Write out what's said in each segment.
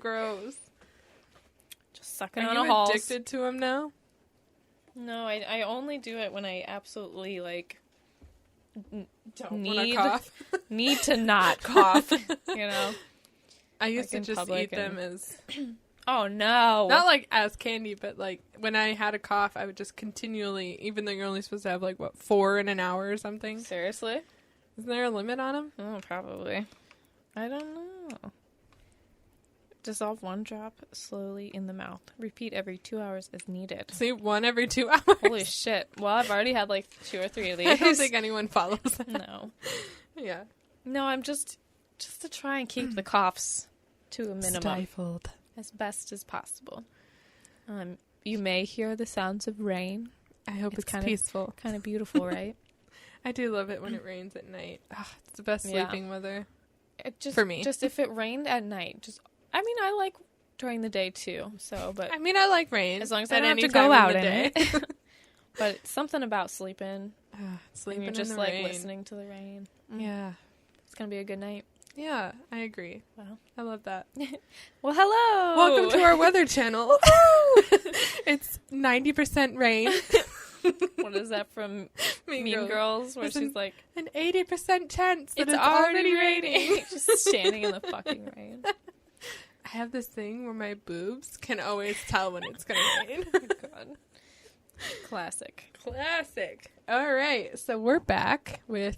gross. Just sucking on a hole. Are you addicted to them now? No, I only do it when I absolutely, like, don't need cough. Need to not cough, you know? I used to just eat them as... Oh, no. Not, like, as candy, but, like, when I had a cough, I would just continually, even though you're only supposed to have, like, 4 in an hour or something. Seriously? Isn't there a limit on them? Oh, probably. I don't know. Dissolve 1 drop slowly in the mouth. Repeat every 2 hours as needed. See, 1 every 2 hours. Holy shit. Well, I've already had like 2 or 3 of these. I don't think anyone follows that. No. Yeah. No, I'm just to try and keep the coughs to a minimum. Stifled. As best as possible. You may hear the sounds of rain. I hope it's kind peaceful. Kind of beautiful, right? I do love it when it rains at night. Oh, it's the best sleeping weather. For me. Just if it rained at night, I like during the day too. So, but I like rain as long as I don't have to go out in it. But something about sleeping. Sleeping and you're just in the like rain. Listening to the rain. Yeah, it's gonna be a good night. Yeah, I agree. Wow, I love that. Well, hello. Welcome to our weather channel. It's 90% rain. What is that from Mean Girls? Where she's like, an 80% chance that it's already raining. Just standing in the fucking rain. I have this thing where my boobs can always tell when it's going to rain. Oh, God. Classic. All right, so we're back with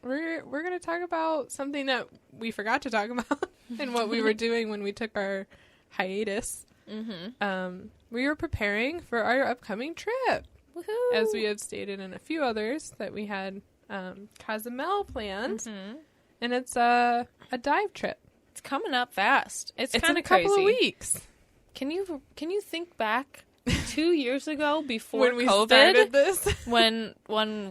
we're going to talk about something that we forgot to talk about and what we were doing when we took our hiatus. Mm-hmm. We were preparing for our upcoming trip. Woohoo! As we have stated in a few others that we had Cozumel planned, and it's a dive trip. It's coming up fast. It's kind in of a couple crazy. of weeks. Can you think back 2 years ago before when we COVID, started this? when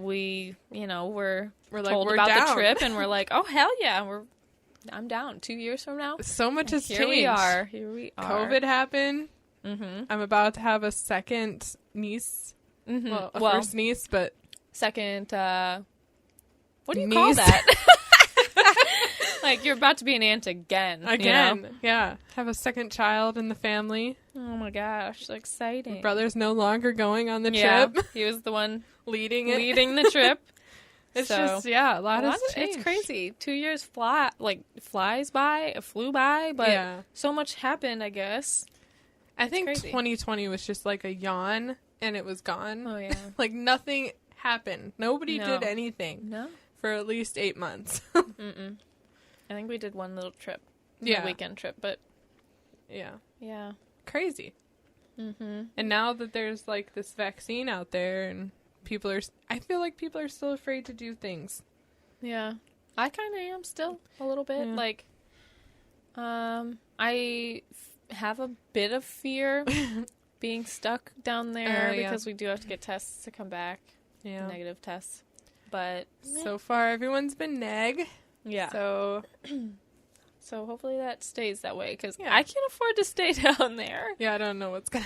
we were like, told we're about down. The trip and we're like, oh hell yeah, I'm down. 2 years from now, so much has changed. Here we are. COVID happened. Mm-hmm. I'm about to have a second niece. Mm-hmm. Well, first niece, but second. What do you niece? call that? Like you're about to be an aunt again. Again, you know? Yeah. Have a second child in the family. Oh my gosh, so exciting! My brother's no longer going on the trip. He was the one leading the trip. It's just a lot has changed. It's crazy. 2 years flew by, but so much happened. I guess. I think 2020 was just like a yawn, and it was gone. Oh yeah, like nothing happened. Nobody did anything. No, for at least 8 months. Mm-mm. I think we did one little trip. A weekend trip, but yeah, crazy. Mm-hmm. And now that there's like this vaccine out there, and I feel like people are still afraid to do things. Yeah, I kind of am still a little bit. Yeah. Like, I have a bit of fear being stuck down there because we do have to get tests to come back. Yeah, negative tests. But so far, everyone's been neg. Yeah. So hopefully that stays that way because Yeah. I can't afford to stay down there. Yeah, I don't know what's gonna.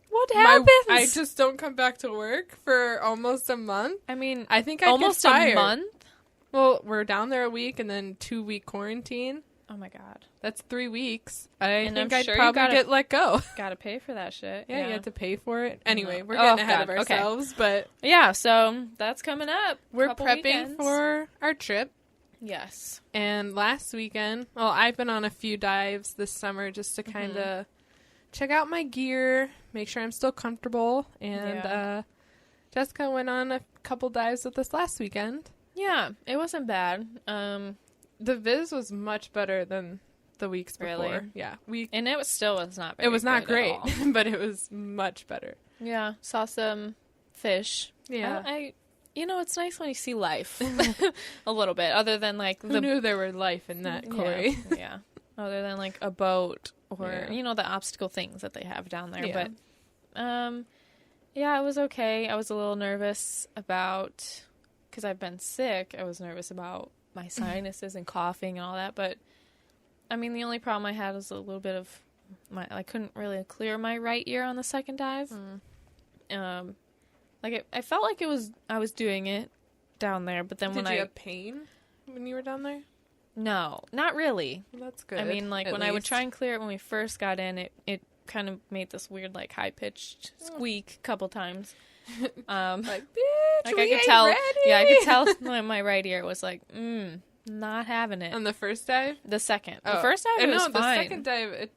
What happens? I just don't come back to work for almost a month. I mean, I think I'd almost get fired. a month. Well, we're down there a week and then 2-week quarantine. Oh my god, that's 3 weeks. I'd sure probably get let go. Gotta pay for that shit. Yeah, you have to pay for it. Anyway, we're getting getting ahead of ourselves, but yeah. So that's coming up. We're prepping for our trip. Yes. And last weekend, I've been on a few dives this summer just to kind of check out my gear, make sure I'm still comfortable. And Jessica went on a couple dives with us last weekend. Yeah, it wasn't bad. The Viz was much better than the weeks before. Really? Yeah. And it was not very It was not good great, at all. but it was much better. Yeah, saw some fish. Yeah. It's nice when you see life a little bit, other than like Who knew there were life in that, Corey? Yeah. Other than like a boat or, the obstacle things that they have down there. Yeah. But, it was okay. I was a little nervous because I've been sick. I was nervous about my sinuses and coughing and all that. But, I mean, the only problem I had was a little bit of I couldn't really clear my right ear on the second dive. I felt like I was doing it down there, but then Did you have pain when you were down there? No, not really. Well, that's good. I mean, like, at when least. I would try and clear it when we first got in, it kind of made this weird, like, high-pitched squeak a couple times. Like, bitch, Like, we I could ain't tell. ready. Yeah, I could tell my right ear was like, not having it. On the first dive? The second. Oh. The first dive, it was fine. the second dive,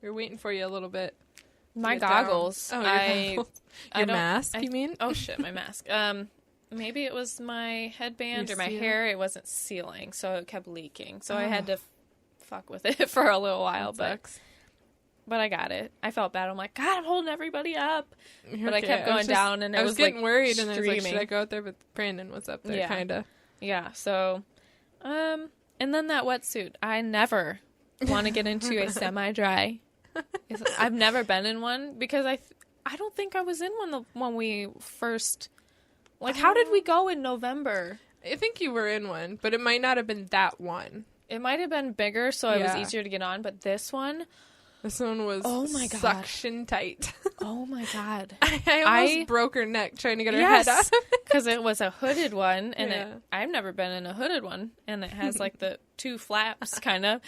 we were waiting for you a little bit. My goggles. Down. Oh, your goggles. Your mask, you mean? Oh, shit, my mask. Maybe it was my headband or my hair. It wasn't sealing, so it kept leaking. So I had to fuck with it for a little while, but I got it. I felt bad. I'm like, God, I'm holding everybody up. But I kept going down, and it was getting worried, streaming. and I was like, should I go out there? But Brandon was up there, kind of. Yeah, so, and then that wetsuit. I never want to get into a semi-dry. I've never been in one, because I don't think I was in one when we first... Like, how did we go in November? I think you were in one, but it might not have been that one. It might have been bigger, so it was easier to get on, but this one... This one was suction tight. Oh, my God. I almost broke her neck trying to get her head out. Because it was a hooded one, and I've never been in a hooded one, and it has, like, the two flaps, kind of.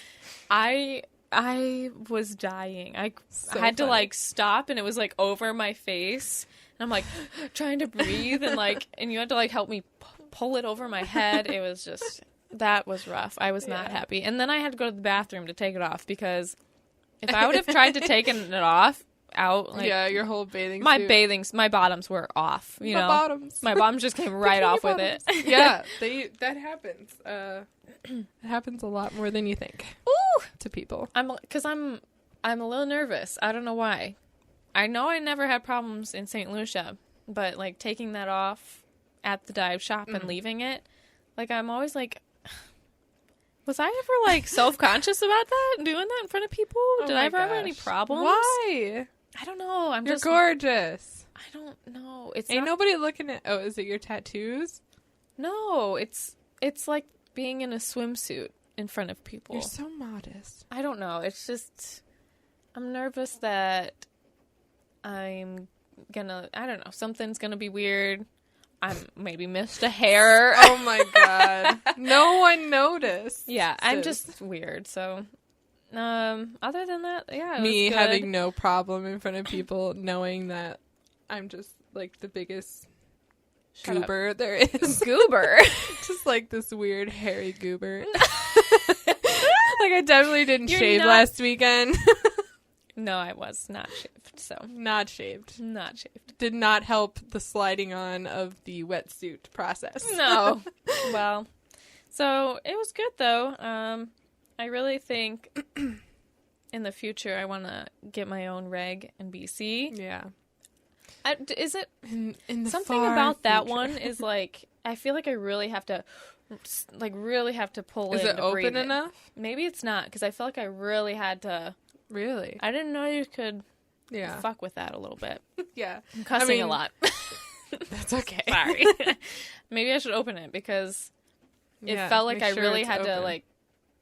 I was dying. I had to, like, stop, and it was, like, over my face. And I'm, like, trying to breathe, and you had to, like, help me pull it over my head. It was just, that was rough. I was not happy. And then I had to go to the bathroom to take it off, because if I would have tried to take it out, like... Yeah, your whole bathing suit. My bottoms were off, you know? My bottoms just came right off with it. Yeah, that happens. It happens a lot more than you think. Ooh! To people. Because I'm a little nervous. I don't know why. I know I never had problems in St. Lucia, but, like, taking that off at the dive shop and leaving it, like, I'm always like, was I ever, like, self-conscious about that? Doing that in front of people? Did I ever have any problems? Why? I don't know. You're gorgeous. I don't know. Ain't nobody looking at... Oh, is it your tattoos? No, it's like being in a swimsuit in front of people. You're so modest. I don't know. It's just... I'm nervous that I'm gonna... I don't know. Something's gonna be weird. I maybe missed a hair. Oh my God. No one noticed. Yeah, I'm just weird, so... other than that, yeah, it was good. Having no problem in front of people, knowing that I'm just, like, the biggest goober there is. Goober? Just, like, this weird hairy goober. Like, I definitely didn't shave last weekend. No, I was not shaved, so. Not shaved. Not shaved. Did not help the sliding on of the wetsuit process. No. Well, so it was good, though. I really think in the future I want to get my own rig in BC. Yeah. Is it in the something about that one is like, I feel like I really have to, like, pull in. Is it open enough? Maybe it's not, because I feel like I really had to. Really? I didn't know you could fuck with that a little bit. Yeah. I'm cussing a lot. That's okay. Sorry. Maybe I should open it, because it felt like I really had to, like,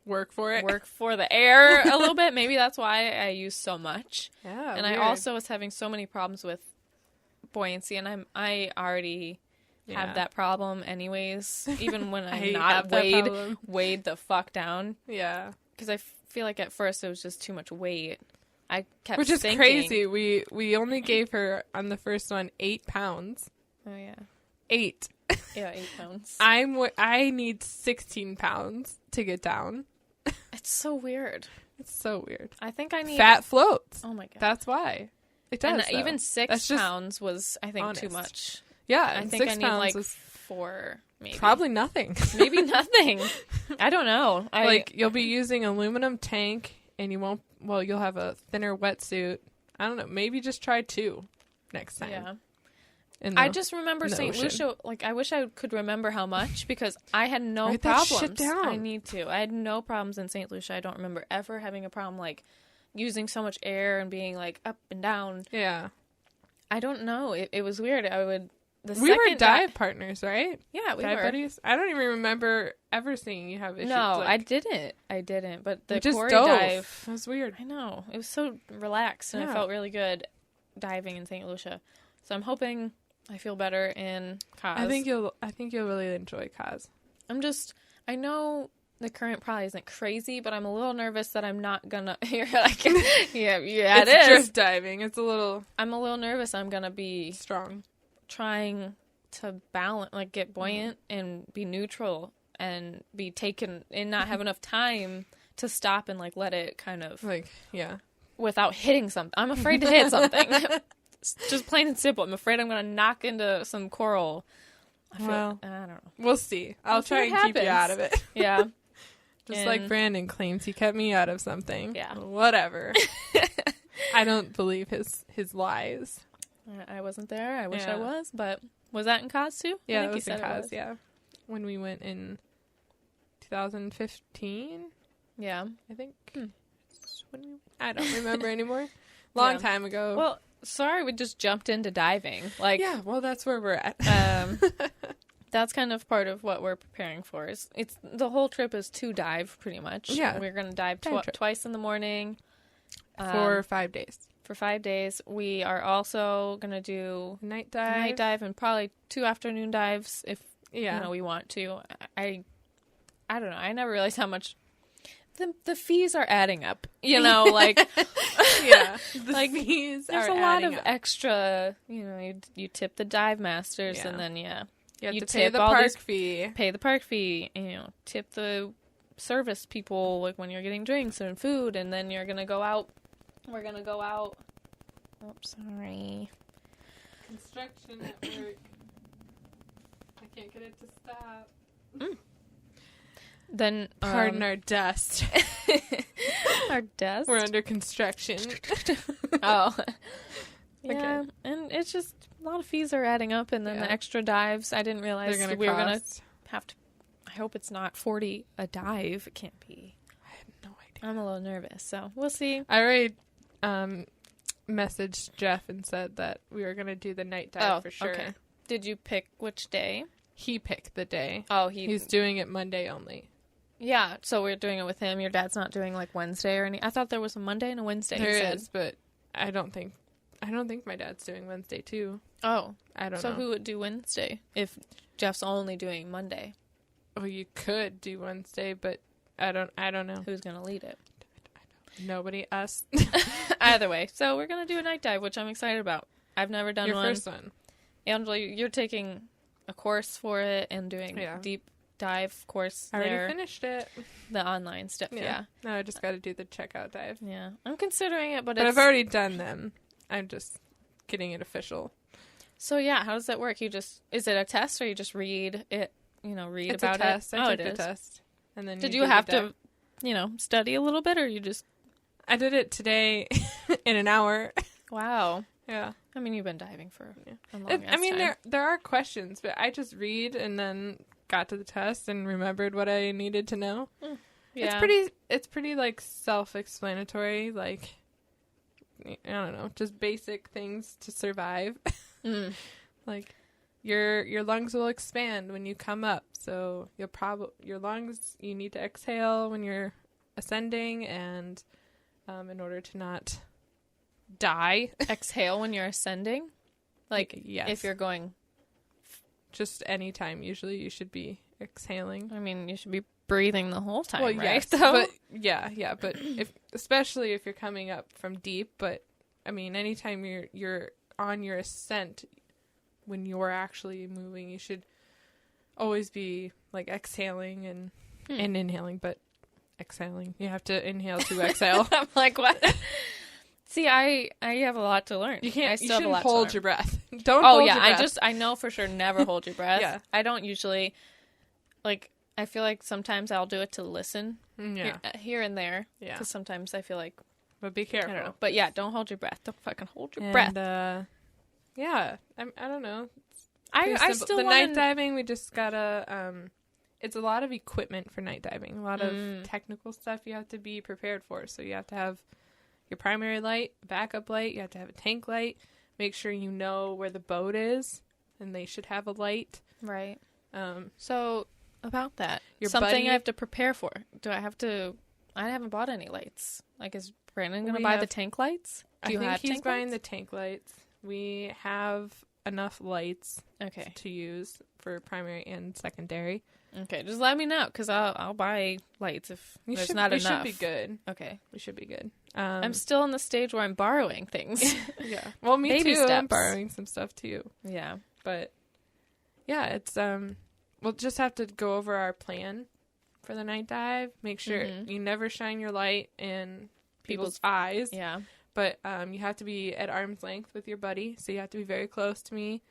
work for it. Work for the air a little bit. Maybe that's why I use so much. Yeah. And weird. I also was having so many problems with buoyancy, and I already have that problem anyways, even when I'm not weighed the fuck down. Yeah. Because I feel like at first it was just too much weight. I kept Which is thinking, crazy. We only gave her on the first one 8 pounds. Oh yeah. 8. Yeah, 8 pounds. I need 16 pounds to get down. It's so weird. It's so weird. I think I need... Fat floats. Oh, my God. That's why. It does, and even 6 pounds was, I think, too much. Yeah, I think I need, like, 4, maybe. Probably nothing. Maybe nothing. I don't know. You'll be using aluminum tank, and you'll have a thinner wetsuit. I don't know. Maybe just try 2 next time. Yeah. I just remember St. ocean. Lucia, like, I wish I could remember how much, because I had no Write problems. That shit down. I need to. I had no problems in St. Lucia. I don't remember ever having a problem, like, using so much air and being, like, up and down. Yeah. I don't know. It was weird. We were dive partners, right? Yeah, we dive were. buddies. I don't even remember ever seeing you have issues. No, like, I didn't. But the just Corey dove. dive... That was weird. I know. It was so relaxed, and I felt really good diving in St. Lucia. So I'm hoping... I feel better in Coz. I think you'll really enjoy Coz. I know the current probably isn't crazy, but I'm a little nervous that I'm not gonna. You're like, yeah, it it's is. drift diving. It's a little I'm a little nervous. I'm gonna be strong. trying to balance, like get buoyant and be neutral and be taken and not have enough time to stop and like let it kind of Like, yeah. without hitting something. I'm afraid to hit something. Just plain and simple. I'm afraid I'm gonna knock into some coral. I don't know. We'll see. I'll try and keep you out of it. Yeah. Just like Brandon claims he kept me out of something. Yeah. Whatever. I don't believe his lies. I wasn't there. I wish I was, but was that in Coz too? Yeah, it was in Coz, yeah. When we went in 2015. Yeah. I think. I don't remember anymore. Long time ago. Well, sorry we just jumped into diving. Like, yeah, well, that's where we're at. That's kind of part of what we're preparing for. It's the whole trip is to dive, pretty much. Yeah. We're going to dive twice in the morning. For 5 days. For 5 days. We are also going to do night dive and probably 2 afternoon dives if we want to. I don't know. I never realized how much the fees are adding up. Like yeah, the fees there's are a lot adding of up. Extra. You tip the dive masters, and then you have you to tip pay the park fee. Pay the park fee, and tip the service people like when you're getting drinks and food, and then you're gonna go out. We're gonna go out. Oops, sorry. Construction at work. I can't get it to stop. Then pardon our dust. Our dust. We're under construction. Oh. Yeah, Okay. and it's just a lot of fees are adding up, and then the extra dives. I didn't realize we were gonna have to. I hope it's not $40 a dive. It can't be. I have no idea. I'm a little nervous, so we'll see. I already messaged Jeff and said that we were gonna do the night dive for sure. Okay. Did you pick which day? He picked the day. Oh, he's doing it Monday only. Yeah, so we're doing it with him. Your dad's not doing like Wednesday or any. I thought there was a Monday and a Wednesday. There is, but I don't think my dad's doing Wednesday too. Oh, I don't know. So who would do Wednesday if Jeff's only doing Monday? Well, you could do Wednesday, but I don't know. Who's gonna lead it? Nobody, us. Either way, so we're gonna do a night dive, which I'm excited about. I've never done Your one. first one. Angela, you're taking a course for it and doing deep dive course. I already finished it. The online stuff, yeah. No, I just got to do the checkout dive. Yeah, I'm considering it, but I've already done them. I'm just getting it official. So yeah, how does that work? Is it a test or you just read it? Read it's about a test. it. I took the test, and then did you have to, study a little bit, or you just? I did it today in an hour. Wow. Yeah. I mean, you've been diving for a long time. there are questions, but I just read and then got to the test and remembered what I needed to know. Yeah. It's pretty like self-explanatory, like I don't know, just basic things to survive. Like your lungs will expand when you come up, so your lungs, you need to exhale when you're ascending, and in order to not die. Exhale when you're ascending? Like, yes. If you're going... Just any time. Usually you should be exhaling. I mean, you should be breathing the whole time, right? Yes, but but especially if you're coming up from deep, but I mean, anytime you're on your ascent, when you're actually moving, you should always be like exhaling and inhaling, but exhaling. You have to inhale to exhale. I'm like, what? See, I have a lot to learn. You can't. I still you shouldn't have a lot hold to learn. your breath. Don't. Hold your breath. I know for sure never hold your breath. Yeah. I don't usually, like. I feel like sometimes I'll do it to listen. Yeah. Here and there. Yeah. Because sometimes I feel like. But be careful. I don't know. But yeah, don't hold your breath. Don't fucking hold your breath. Yeah. I don't know. I still night diving. We just gotta. It's a lot of equipment for night diving. A lot of technical stuff you have to be prepared for. So you have to have your primary light, backup light. You have to have a tank light. Make sure you know where the boat is, and they should have a light. Right. So about that, your something buddy, I have to prepare for. Do I have to? I haven't bought any lights. Like, is Brandon gonna buy the tank lights? I think he's buying the tank lights. We have enough lights. Okay. To use for primary and secondary. Okay, just let me know, because I'll buy lights if there's not enough. We should be good. Okay. We should be good. I'm still in the stage where I'm borrowing things. Yeah. Well, me Baby too. steps. I'm borrowing some stuff too. Yeah. But yeah, it's we'll just have to go over our plan for the night dive. Make sure you never shine your light in people's eyes. Yeah. But you have to be at arm's length with your buddy, so you have to be very close to me.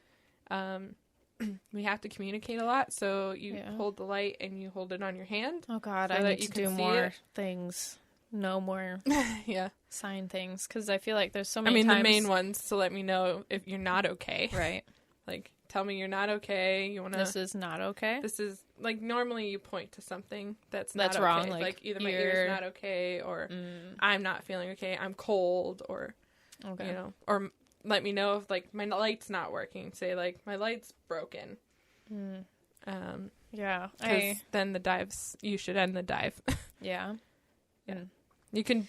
We have to communicate a lot, so you hold the light and you hold it on your hand. Oh God, so I that need you to can do see more it. things. No more Yeah. sign things, because I feel like there's so many I mean, times... the main ones to let me know if you're not okay. Right. Like, tell me you're not okay. You want to... This is not okay. This is, like, normally you point to something that's not okay. wrong. Like either my ear's not okay, or I'm not feeling okay, I'm cold, or, Okay. you know, or let me know if, like, my light's not working. Say, like, my light's broken. Yeah. Because then the dives, you should end the dive. Yeah. Yeah. You can,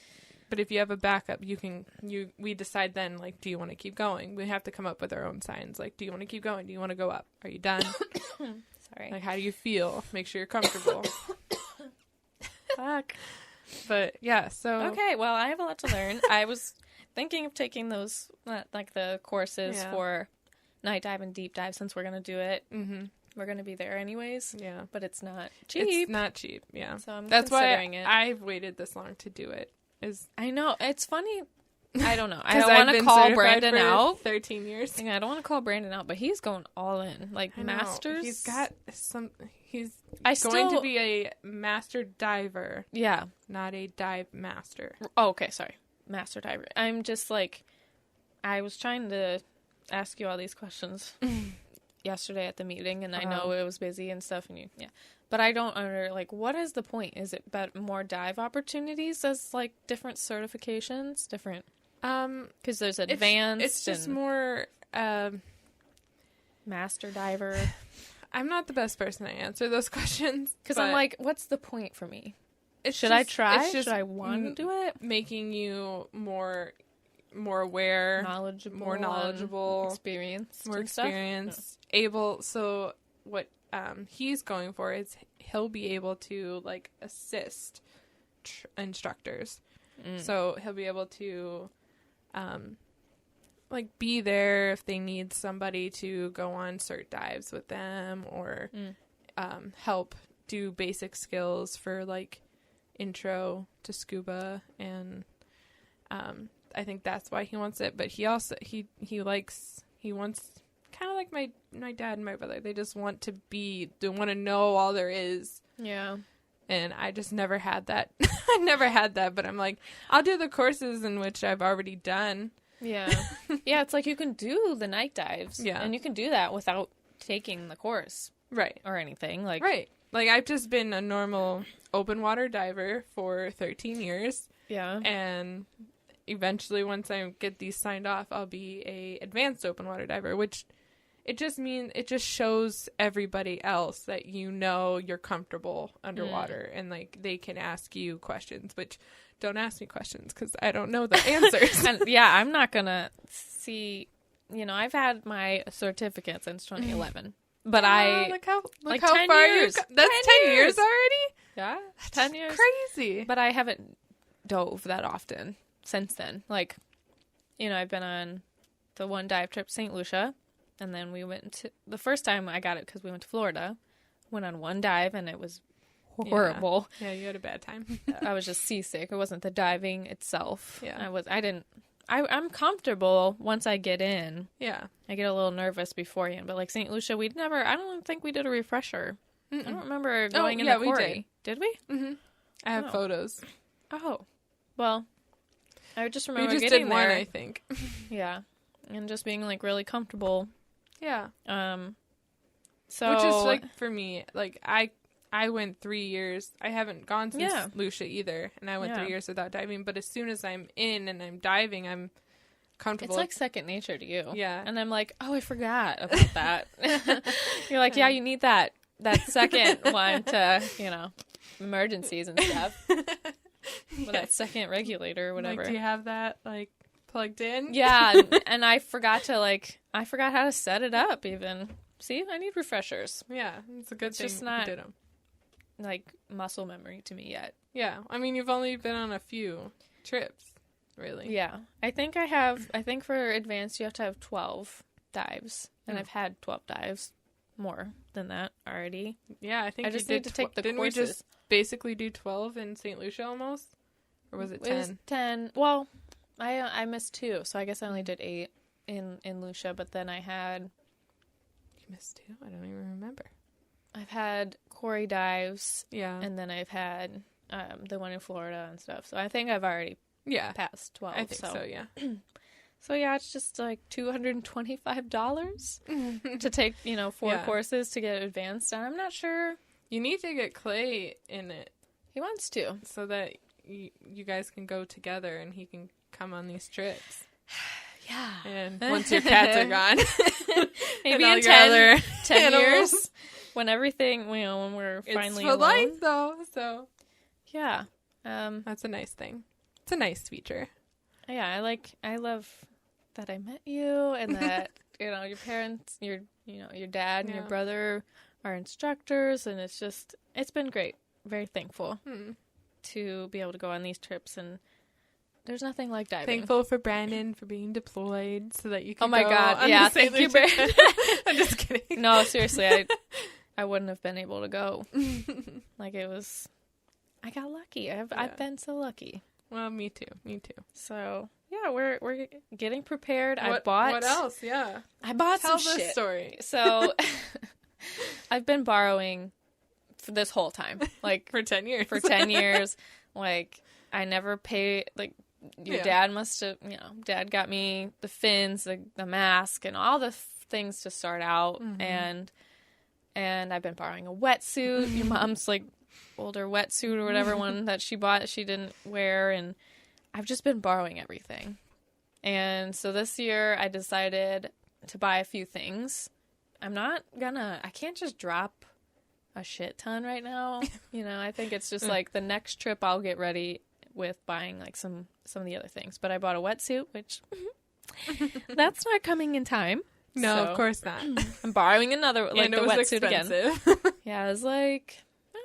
but if you have a backup, we decide then, like, do you want to keep going? We have to come up with our own signs. Like, do you want to keep going? Do you want to go up? Are you done? Sorry. Like, how do you feel? Make sure you're comfortable. Fuck. But yeah, so. Okay, well, I have a lot to learn. I was thinking of taking those, like the courses for night dive and deep dive, since we're going to do it. Mm-hmm. We're going to be there anyways. Yeah. But it's not cheap. It's not cheap, yeah. So I'm That's considering why it. I've waited this long to do it. I know. It's funny. I don't know. I Because don't I've want to been call certified Brandon for out. 13 years. Yeah, I don't want to call Brandon out, but he's going all in. Like, I know. masters. He's got some. He's going going to be a master diver. Yeah. Not a dive master. Oh, okay. Sorry. Master diver. I'm just like, I was trying to ask you all these questions yesterday at the meeting, and I know it was busy and stuff, and but I don't like, what is the point? Is it about more dive opportunities as like different certifications, different? Because there's advanced. It's just more master diver. I'm not the best person to answer those questions Because I'm like, what's the point for me? Should I try? It's just Should I want to do it? Making you more aware, more knowledgeable, experienced, more experienced, able. So what he's going for is he'll be able to like assist instructors. So he'll be able to like be there if they need somebody to go on cert dives with them, or help do basic skills for like intro to scuba. And I think that's why he wants it. But he also he wants kind of like my dad and my brother. They just want to know all there is. Yeah. And I just never had that. I never had that, but I'm like, I'll do the courses in which I've already done. Yeah. Yeah, it's like you can do the night dives. Yeah. And you can do that without taking the course. Right. Or anything. Like, right. Like, I've just been a normal open water diver for 13 years. Yeah. And eventually, once I get these signed off, I'll be a advanced open water diver, which it just shows everybody else that you're comfortable underwater, and like they can ask you questions, which don't ask me questions because I don't know the answers. And yeah, I'm not gonna see. I've had my certificate since 2011, but look how 10 far years. That's 10 years already. Yeah, 10 years. Crazy. But I haven't dove that often since then. Like, I've been on the one dive trip to St. Lucia. And then we went to, the first time I got it because we went to Florida, went on one dive and it was horrible. Yeah, you had a bad time. I was just seasick. It wasn't the diving itself. Yeah. I'm comfortable once I get in. Yeah. I get a little nervous beforehand. But like St. Lucia, I don't think we did a refresher. I don't remember going in the quarry. Did we? Mm-hmm. I have photos. Oh. Well, I just remember we just getting did one, there. I think. Yeah. And just being like really comfortable. Yeah. So which is like for me, like I went 3 years. I haven't gone since Lucia either, and I went 3 years without diving. But as soon as I'm in and I'm diving, I'm comfortable. It's like second nature to you. Yeah. And I'm like, oh, I forgot about that. You're like, yeah, you need that second one to emergencies and stuff. With that second regulator or whatever. Like, do you have that like plugged in? Yeah, and I forgot how to set it up even. See, I need refreshers. Yeah, it's a good thing just not, you did them. like muscle memory to me yet. Yeah. I mean, you've only been on a few trips, really. Yeah. I think for advanced, you have to have 12 dives. And I've had 12 dives. More than that already. Yeah, I think I just need to take the Didn't courses. we just basically do 12 in St. Lucia almost? Or was it 10? It was 10. Well, I missed 2, so I guess I only did 8 in Lucia, but then I had... You missed 2? I don't even remember. I've had quarry dives. Yeah. And then I've had the one in Florida and stuff. So I think I've already passed 12. I think so, yeah. So yeah, it's just like $225 to take, 4 courses to get advanced. And I'm not sure. You need to get Clay in it. He wants to. So that you guys can go together and he can come on these trips. Yeah. And once your cats are gone. Maybe in 10 years. When everything, when we're finally it's for alone. life, though. So yeah. That's a nice thing. It's a nice feature. Yeah, I love that I met you and that, your parents, your dad and your brother are instructors, and it's been great. Very thankful to be able to go on these trips, and there's nothing like diving. Thankful for Brandon for being deployed so that you can Oh my go God, on yeah, the St. thank you, Lucia. Brandon. I'm just kidding. No, seriously, I wouldn't have been able to go. I got lucky. I've been so lucky. Well, me too. So yeah, we're getting prepared. What else? Yeah, I bought Tell some this shit. story. So I've been borrowing for this whole time, like for 10 years. For 10 years, like I never pay. Like your dad must have, Dad got me the fins, the mask, and all the things to start out, and I've been borrowing a wetsuit. Your mom's like older wetsuit or whatever one that she bought she didn't wear, and I've just been borrowing everything. And so this year I decided to buy a few things. I can't just drop a shit ton right now. I think it's just like the next trip I'll get ready with buying like some of the other things. But I bought a wetsuit, which that's not coming in time. No, so of course not. I'm borrowing another, like the wetsuit expensive. again. Yeah, it was like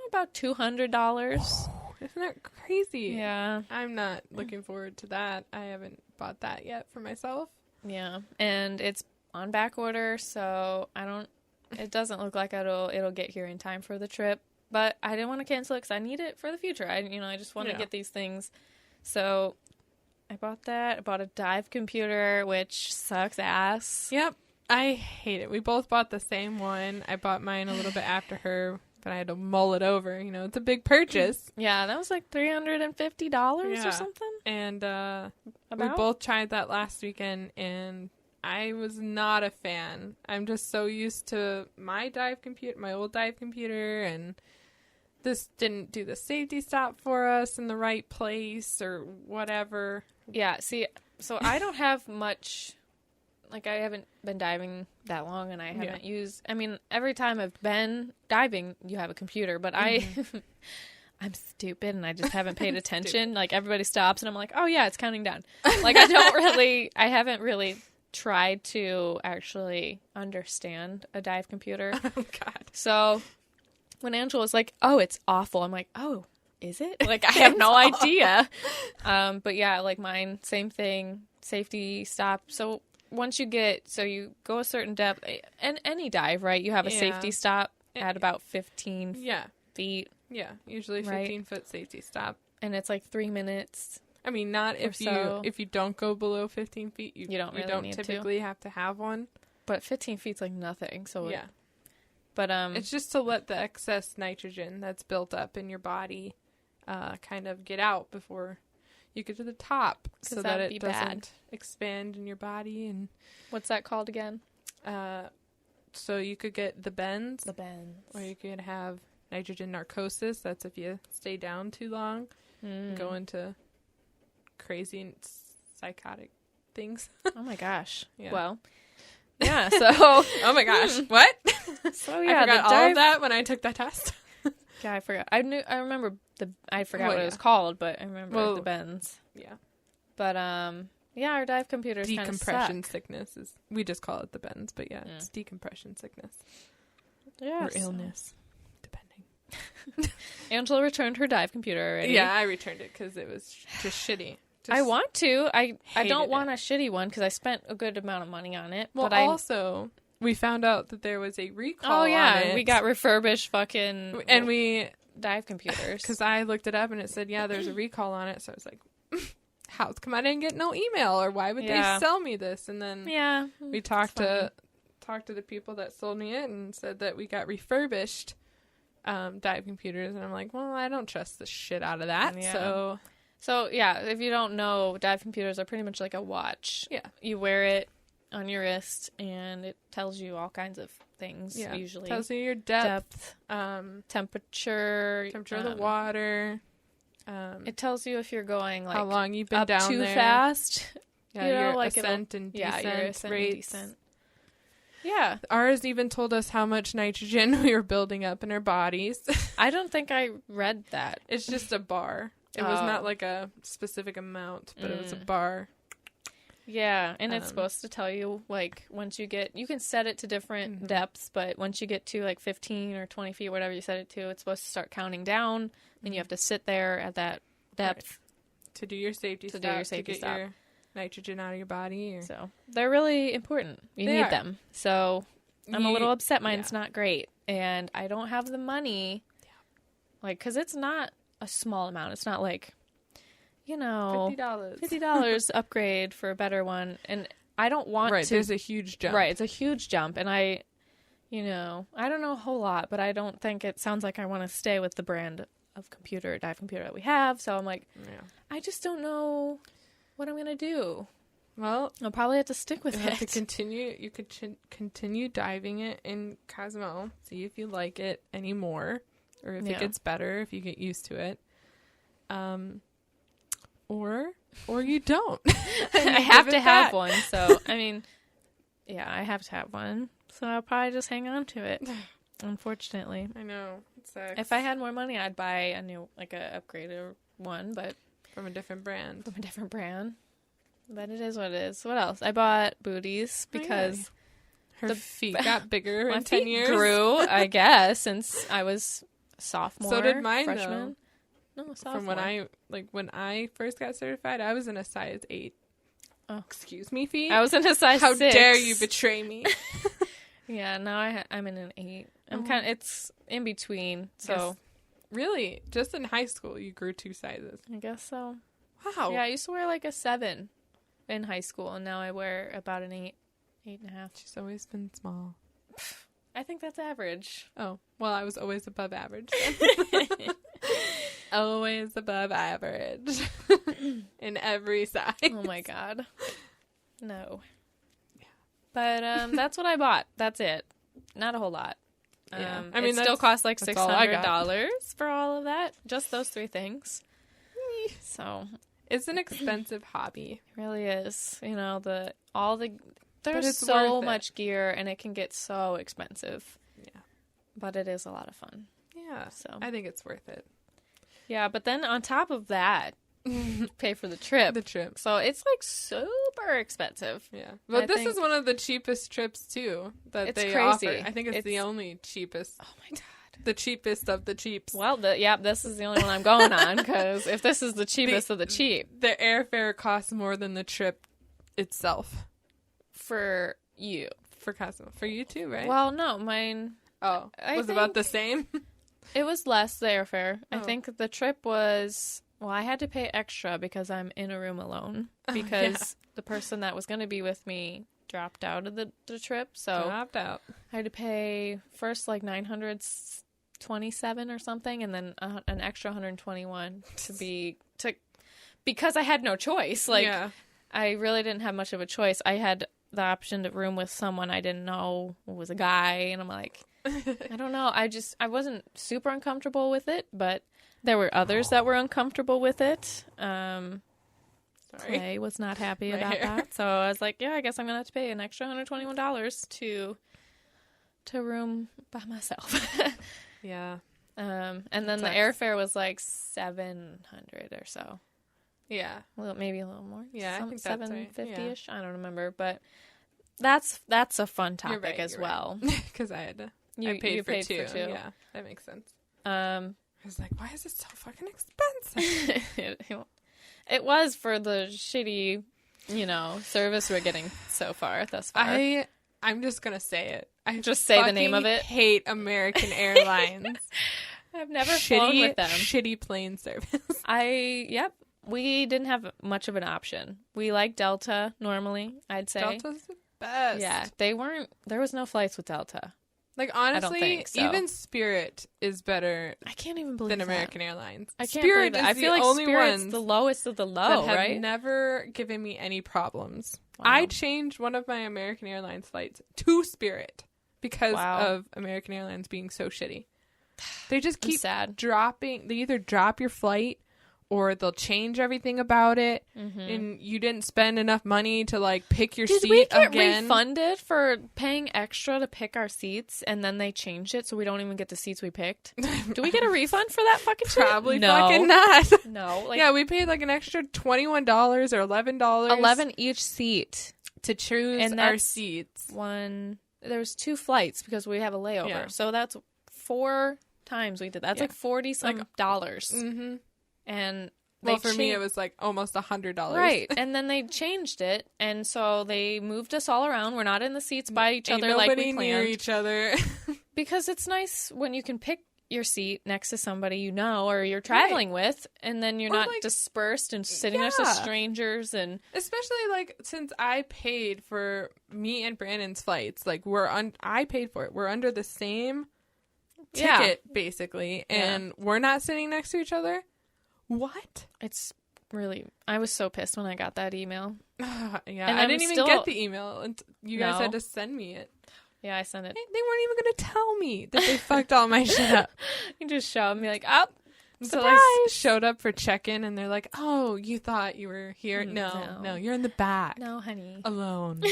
about $200. Isn't that crazy? Yeah. I'm not looking forward to that. I haven't bought that yet for myself. Yeah. And it's on back order, so it doesn't look like it'll get here in time for the trip. But I didn't want to cancel it because I need it for the future. I just want to get these things. So I bought that. I bought a dive computer, which sucks ass. Yep. I hate it. We both bought the same one. I bought mine a little bit after her, but I had to mull it over. It's a big purchase. Yeah, that was like $350 or something. And we both tried that last weekend, and I was not a fan. I'm just so used to my old dive computer, and this didn't do the safety stop for us in the right place or whatever. Yeah, see, so I don't have much... Like, I haven't been diving that long, and I haven't used... I mean, every time I've been diving, you have a computer, but I'm stupid, and I just haven't paid attention. Like, everybody stops, and I'm like, oh, yeah, it's counting down. Like, I haven't really tried to actually understand a dive computer. Oh, God. So, when Angela was like, oh, it's awful, I'm like, oh, is it? Like, I have no idea. But, yeah, like, mine, same thing, safety stop. So... Once you go a certain depth, and any dive, right? You have a safety stop at about 15 feet. Yeah, usually 15-foot safety stop. And it's like 3 minutes. I mean, not if you don't go below 15 feet. You don't need typically have to have one. But 15 feet's like nothing. So yeah. But it's just to let the excess nitrogen that's built up in your body kind of get out before you get to the top, so that it doesn't expand in your body. And what's that called again? So you could get the bends. The bends. Or you could have nitrogen narcosis. That's if you stay down too long, go into crazy and psychotic things. Oh my gosh. Yeah. Well, yeah, so... oh my gosh. What? So yeah, I forgot all of that when I took that test. Yeah, I forgot. I remember I forgot what it was called, but I remember the bends. Yeah. But yeah, our dive computers kind of decompression sickness is, we just call it the bends, but it's decompression sickness. Yeah. Or illness, depending. Angela returned her dive computer already. Yeah, I returned it because it was just shitty. I want to. I don't hated want a shitty one because I spent a good amount of money on it. Well, but also, we found out that there was a recall. Oh yeah, on it. we got refurbished fucking and we dive computers. Because I looked it up and it said, yeah, there's a recall on it. So I was like, how come I didn't get no email, or why would they sell me this? And then we talked to the people that sold me it and said that we got refurbished dive computers, and I'm like, well, I don't trust the shit out of that. So yeah, if you don't know, dive computers are pretty much like a watch. Yeah, you wear it on your wrist, and it tells you all kinds of things. Yeah, usually tells you your depth, temperature of the water. It tells you if you're going like how long you've been up down too there. fast. Yeah, you know, your like ascent and descent your ascent rates. And descent. Yeah. Ours even told us how much nitrogen we were building up in our bodies. I don't think I read that. It's just a bar. It was not like a specific amount, but it was a bar. Yeah, and it's supposed to tell you, like, once you get... You can set it to different depths, but once you get to, like, 15 or 20 feet, whatever you set it to, it's supposed to start counting down, and you have to sit there at that depth. Right. To do your safety stop. To get your nitrogen out of your body. Or... So, they're really important. You need them. So, I'm a little upset mine's not great, and I don't have the money, like, because it's not a small amount. It's not like... You know, $50 upgrade for a better one, and I don't want to. Right, there's a huge jump. Right, it's a huge jump, and I don't know a whole lot, but I don't think it sounds like I want to stay with the brand of dive computer that we have. So I'm like, I just don't know what I'm gonna do. Well, I'll probably have to stick with it. Have to continue. You could continue diving it in Cozumel. See if you like it anymore, or if it gets better. If you get used to it. Or you don't. I have to have one. So, I mean, I have to have one. So I'll probably just hang on to it. Unfortunately. I know. It sucks. If I had more money, I'd buy a new, like a upgraded one, but... From a different brand. But it is what it is. What else? I bought booties because... Her feet got bigger in 10 years. Grew, I guess, since I was a sophomore. So did mine, freshman. though. No, sophomore. From when I first got certified, I was in a size 8. Oh, excuse me, feet. I was in a size 6. How dare you betray me? Yeah, now I'm in an 8. It's in between. So really, just in high school, you grew 2 sizes. I guess so. Wow. Yeah, I used to wear like a 7 in high school, and now I wear about an 8.5. She's always been small. I think that's average. Oh, well, I was always above average. Always above average in every size. Oh my god. No. Yeah. But that's what I bought. That's it. Not a whole lot. Yeah. I mean, it still costs like $600 for all of that. Just those 3 things. So it's an expensive hobby. It really is. You know, there's so much gear, and it can get so expensive. Yeah. But it is a lot of fun. Yeah. So I think it's worth it. Yeah, but then on top of that, pay for the trip. So it's like super expensive. Yeah. But this is one of the cheapest trips too that they offer. I think it's the only cheapest. Oh my god. The cheapest of the cheaps. Well, this is the only one I'm going on, because if this is the cheapest of the cheap. The airfare costs more than the trip itself. For you. For Cozumel. For you too, right? Well, no, mine... Oh, was about the same? It was less, the airfare. Oh. I think the trip was... Well, I had to pay extra because I'm in a room alone. Because the person that was going to be with me dropped out of the trip. So dropped out. I had to pay first like $927 or something, and then an extra $121 because I had no choice. Like, I really didn't have much of a choice. I had the option to room with someone I didn't know was a guy, and I'm like, I don't know. I wasn't super uncomfortable with it, but there were others that were uncomfortable with it. I was not happy about that, so I was like, I guess I'm gonna have to pay an extra $121 to room by myself. Yeah. And then the airfare was like $700 or so. Yeah. Well, maybe a little more. Yeah, I think that's right. $750-ish. I don't remember, but that's a fun topic as well. Because I paid for two. Yeah, that makes sense. I was like, why is it so fucking expensive? It was for the shitty, service we're getting so far thus far. I'm just gonna say it. I just say the name of it. Hate American Airlines. I've never flown with them. Shitty plane service. We didn't have much of an option. We like Delta normally, I'd say. Delta's the best. Yeah, there was no flights with Delta. Like, honestly, I don't think so. even Spirit is better. I can't even believe than that. American Airlines. I can't Spirit believe that. is I feel the like only Spirit's ones the lowest of the low, that right? have never given me any problems. Wow. I changed one of my American Airlines flights to Spirit because of American Airlines being so shitty. They just keep dropping. They either drop your flight or they'll change everything about it, and you didn't spend enough money to, like, pick your seat again. Did we get refunded for paying extra to pick our seats, and then they changed it so we don't even get the seats we picked? Do we get a refund for that fucking shit? Probably fucking not. No. Yeah, we paid, like, an extra $21 or $11. $11 each seat. To choose our seats. There was 2 flights because we have a layover. Yeah. So that's 4 times we did. That's like $40-some dollars. Mm-hmm. And for me, it was like almost $100. Right. And then they changed it. And so they moved us all around. We're not in the seats by each other like we planned. Near each other. Because it's nice when you can pick your seat next to somebody you know or you're traveling with, and then you're not dispersed and sitting next to strangers. And especially, like, since I paid for me and Brandon's flights, like, I paid for it. We're under the same ticket, basically, and we're not sitting next to each other. What? It's really... I was so pissed when I got that email. And I didn't even get the email. And you guys had to send me it. Yeah, I sent it. They weren't even going to tell me that they fucked all my shit up. You just showed me like, oh, so I showed up for check-in, and they're like, oh, you thought you were here? No, you're in the back. No, honey. Alone.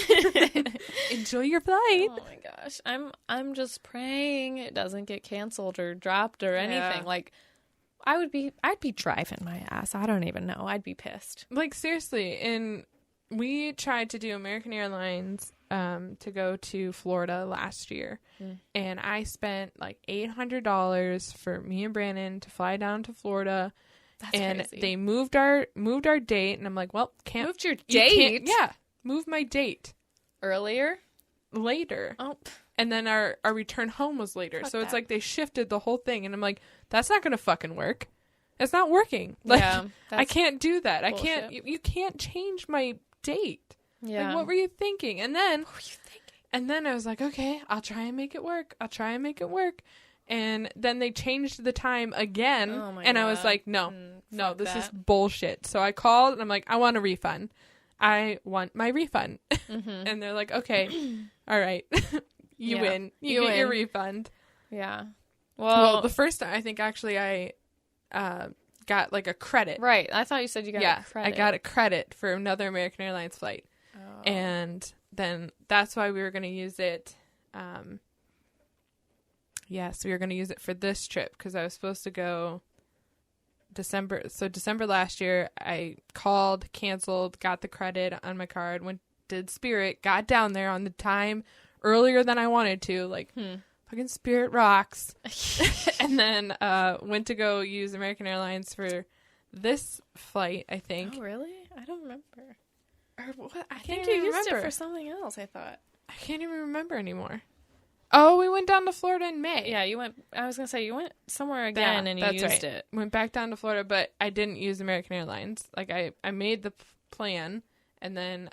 Enjoy your flight. Oh, my gosh. I'm just praying it doesn't get canceled or dropped or anything. Like... I'd be driving my ass. I don't even know. I'd be pissed. Like, seriously. And we tried to do American Airlines to go to Florida last year. And I spent like $800 for me and Brandon to fly down to Florida. That's crazy. They moved our date, and I'm like, well, can't moved your date? Yeah. Move my date. Later. Oh. And then our return home was later. So it's like they shifted the whole thing. And I'm like, that's not going to fucking work. It's not working. Like, I can't do that. Bullshit. I can't. You can't change my date. Yeah. Like, what were you thinking? And then, I was like, okay, I'll try and make it work. And then they changed the time again. Oh my and God. I was like, no, this is bullshit. So I called and I'm like, I want a refund. I want my refund. And they're like, okay, all right. You win. You get your refund. Yeah. Well, the first time, I think actually I got like a credit. Right. I thought you said you got a credit. I got a credit for another American Airlines flight. Oh. And then that's why we were going to use it. Yes, we were going to use it for this trip because I was supposed to go December. So December last year, I called, canceled, got the credit on my card, did Spirit, got down there on the time earlier than I wanted to, like fucking Spirit rocks. And then went to go use American Airlines for this flight, I think. Oh, really? I don't remember. Or what? I think can't you even used remember. it for something else, I thought. I can't even remember anymore. Oh, we went down to Florida in May. Yeah, you went. I was gonna say you went somewhere again and you used it. Went back down to Florida, but I didn't use American Airlines. Like I made the plan, and then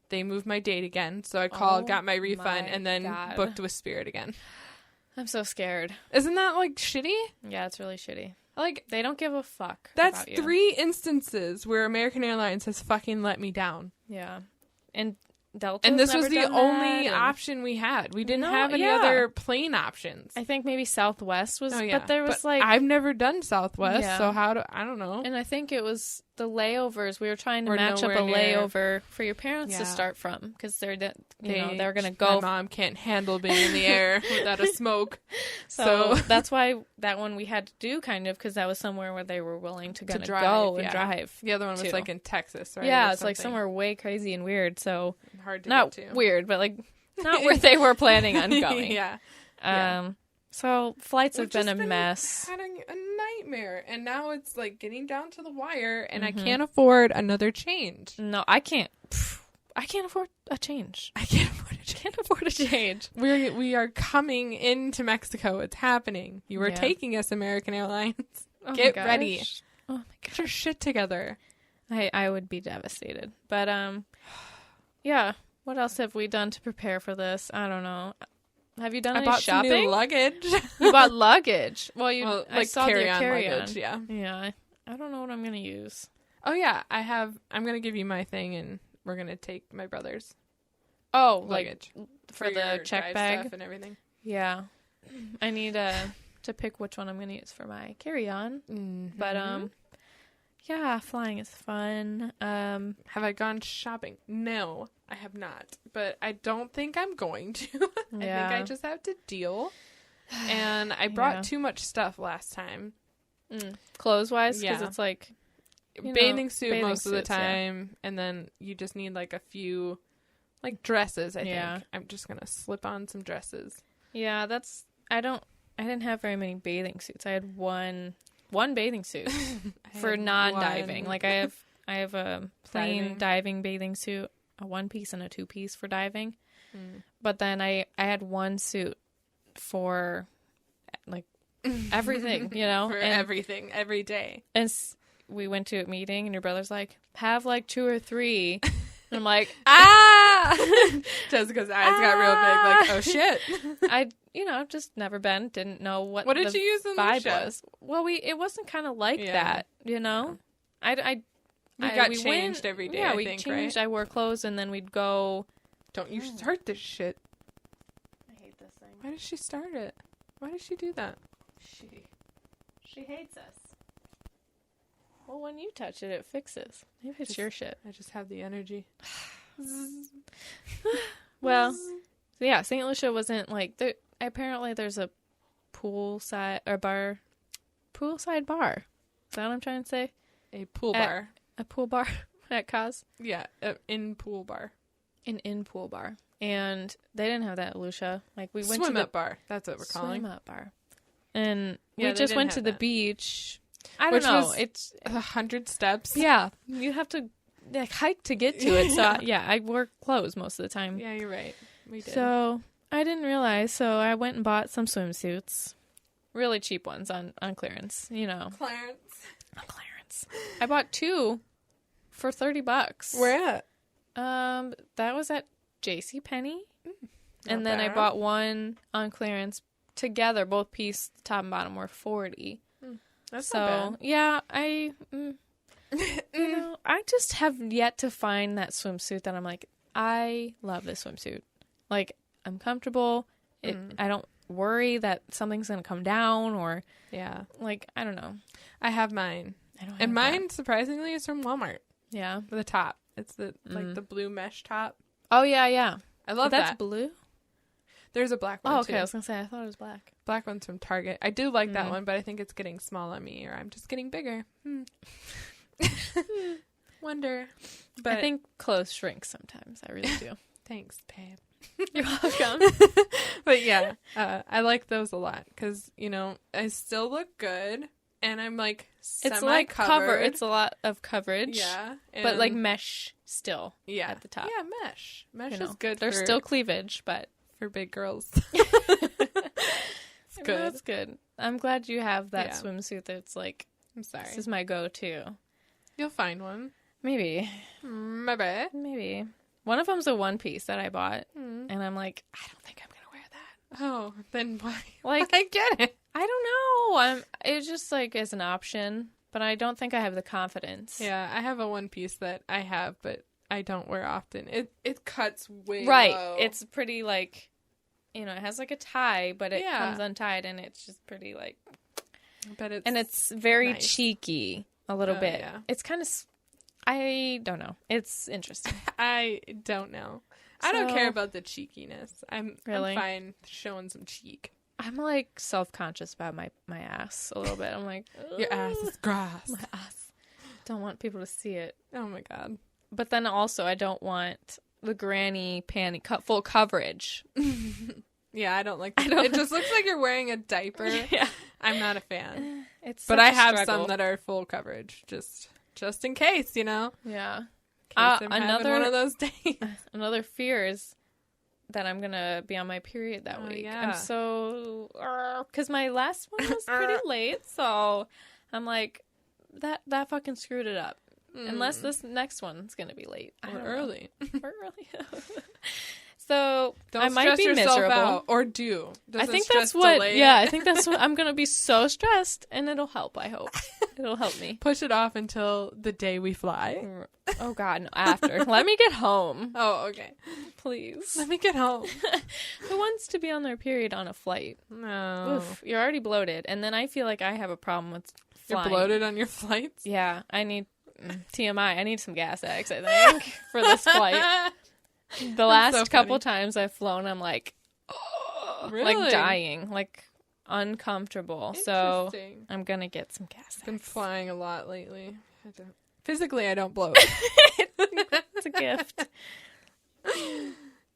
they moved my date again. So I called, got my refund, and then booked with Spirit again. I'm so scared. Isn't that like shitty? Yeah, it's really shitty. Like, they don't give a fuck. That's about you. 3 instances where American Airlines has fucking let me down. Yeah, and Delta. And this was the only option we had. We didn't have any other plane options. I think maybe Southwest was, but there was I've never done Southwest, so I don't know. And I think it was the layovers. We were trying to match up a layover for your parents to start from because they're they're gonna go. My mom can't handle being in the air without a smoke, so that's why that one we had to do kind of because that was somewhere where they were willing to go and drive. The other one was like in Texas, right? Yeah, it's like somewhere way crazy and weird. So hard to not get to. Weird, but like not where they were planning on going. Yeah. So flights have We've been just a mess. Having a nightmare, and now it's like getting down to the wire, and Mm-hmm. I can't afford another change. No, I can't. I can't afford a change. I can't afford a change. Can't afford a change. We are coming into Mexico. It's happening. You are Yeah. taking us, American Airlines. Oh my Get gosh. ready. Oh my Get your shit together. I would be devastated. But yeah. What else have we done to prepare for this? I don't know. Have you done I any bought shopping? some new luggage. You bought luggage. Well, I like saw the carry-on carry-on. luggage. Yeah. Yeah. I don't know what I'm gonna use. Oh yeah, I'm gonna give you my thing, and we're gonna take my brother's Oh, luggage for the your check drive bag stuff and everything. Yeah. I need to pick which one I'm gonna use for my carry-on. Mm-hmm. But yeah, flying is fun. Have I gone shopping? No, I have not. But I don't think I'm going to. I Yeah. think I just have to deal. And I brought Yeah. too much stuff last time. Clothes-wise, because Yeah. it's like Bathing suit bathing most of the suits, yeah. time, and then you just need like a few, like dresses. I Yeah. think I'm just gonna slip on some dresses. Yeah, I didn't have very many bathing suits. I had one bathing suit for had non-diving. one. Like I have a plain Diving. diving bathing suit, a 1-piece and a 2-piece for diving. Mm. But then I had one suit for like everything, For and, everything, every day. and we went to a meeting and your brother's like, have like 2 or 3. And I'm like, ah! Jessica's eyes got real big, like, oh shit. I've just never been, didn't know what What did the you use in vibe Lucia? was. Well, it wasn't kind of like Yeah. that, We got changed every day, Yeah, I we think, changed. right? I wore clothes and then we'd go. Don't you start this shit. I hate this thing. Why did she start it? Why did she do that? She hates us. Well, when you touch it, it fixes. Maybe it's your shit. I just have the energy. Well, so yeah, St. Lucia wasn't like there. Apparently, there's a poolside bar. Is that what I'm trying to say? A pool At- bar. A pool bar at Coz. Yeah, in pool bar. An in-pool bar. And they didn't have that at Lucia. Like, we went Swim to the up bar. That's what we're calling. swim up bar. And Yeah, we they just didn't went to have the that. beach. I don't Which know. was- It's 100 steps. yeah. You have to like hike to get to it. So yeah, I wore clothes most of the time. Yeah, you're right. We did. So I didn't realize. So I went and bought some swimsuits, really cheap ones on clearance. Clarence. On clearance. I bought 2 for $30. Where at? That was at JCPenney. And Not then I bad. bought one on clearance together. Both piece, top and bottom, were $40. That's So not yeah, I just have yet to find that swimsuit that I'm like, I love this swimsuit. Like, I'm comfortable. I don't worry that something's gonna come down or bad. Yeah. like, I don't know. I have mine. I don't. And have mine, surprisingly, is from Walmart. that. Yeah. The top. It's the the blue mesh top. Oh yeah, yeah. I love That's that. blue. There's a black one Oh, okay. too. I was gonna say I thought it was black. Black one's from Target. I do like that one, but I think it's getting small on me, or I'm just getting bigger. Wonder. But I think clothes shrink sometimes. I really do. thanks, babe. You're welcome. But yeah, I like those a lot because I still look good, and I'm like It's like semi-covered. It's a lot of coverage. Yeah, But like and- mesh still. yeah at the top. Yeah, mesh. Mesh You know, is good. There's for, still cleavage, but for big girls. it's good. That's good. I'm glad you have that Yeah. swimsuit that's like, I'm sorry. this is my go-to. You'll find one. Maybe. Maybe. One of them's a 1-piece that I bought, Mm. and I'm like, I don't think I'm gonna wear that. Oh, then why? Like, I get it. I don't know. It's just like as an option, but I don't think I have the confidence. Yeah, I have a one piece that I have, but I don't wear often. It cuts way Right. low. It's pretty like, it has like a tie, but it Yeah. comes untied, and it's just pretty like, but it's very nice. cheeky a little Oh, bit. yeah. It's kind of, I don't know. It's interesting. I don't know. I don't So- care about the cheekiness. I'm Really? fine showing some cheek. I'm like self-conscious about my ass a little bit. I'm like, Your ass "Ugh, is grass. my ass. Don't want people to see it. Oh my god. But then also I don't want the granny panty full coverage. Yeah, I don't like that. It just looks like you're wearing a diaper. Yeah. I'm not a fan. But I have some that are full coverage, just in case, you know? Yeah. In case I'm having one of those days. Another fear is that I'm going to be on my period that week. Yeah. I'm so... Because my last one was pretty late, so I'm like, that fucking screwed it up. Unless this next one's going to be late. Or early. Or early. So don't I might be miserable. Out, or do. I think that's what. Delay yeah, I think that's what I'm gonna be so stressed, and it'll help. I hope it'll help me push it off until the day we fly. Oh God, no! After, let me get home. Oh, okay. Please, let me get home. Who wants to be on their period on a flight? No, Oof, you're already bloated, and then I feel like I have a problem with flying. You're bloated on your flights. Yeah, I need TMI. I need some gas X. I think for this flight. The last couple times I've flown, I'm like, oh, really? Like dying, like uncomfortable. So I'm gonna get some gas. I've been flying a lot lately. Physically, I don't bloat. It's a gift.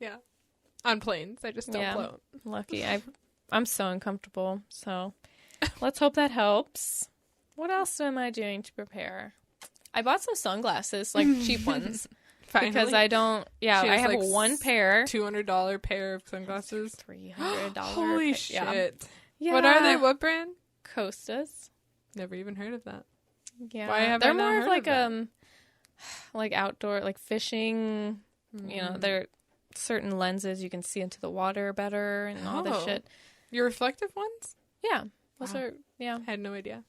Yeah, on planes, I just don't bloat. Lucky, I'm so uncomfortable. So let's hope that helps. What else am I doing to prepare? I bought some sunglasses, like cheap ones. Finally. Because I don't, I have like one pair. $200 pair of sunglasses. $300. Holy shit. Yeah. What are they? What brand? Costas. Never even heard of that. Yeah. Why have They're I not more heard of like, of like outdoor, like fishing. You know, they're certain lenses you can see into the water better and all this shit. Your reflective ones? Yeah. Those are, I had no idea.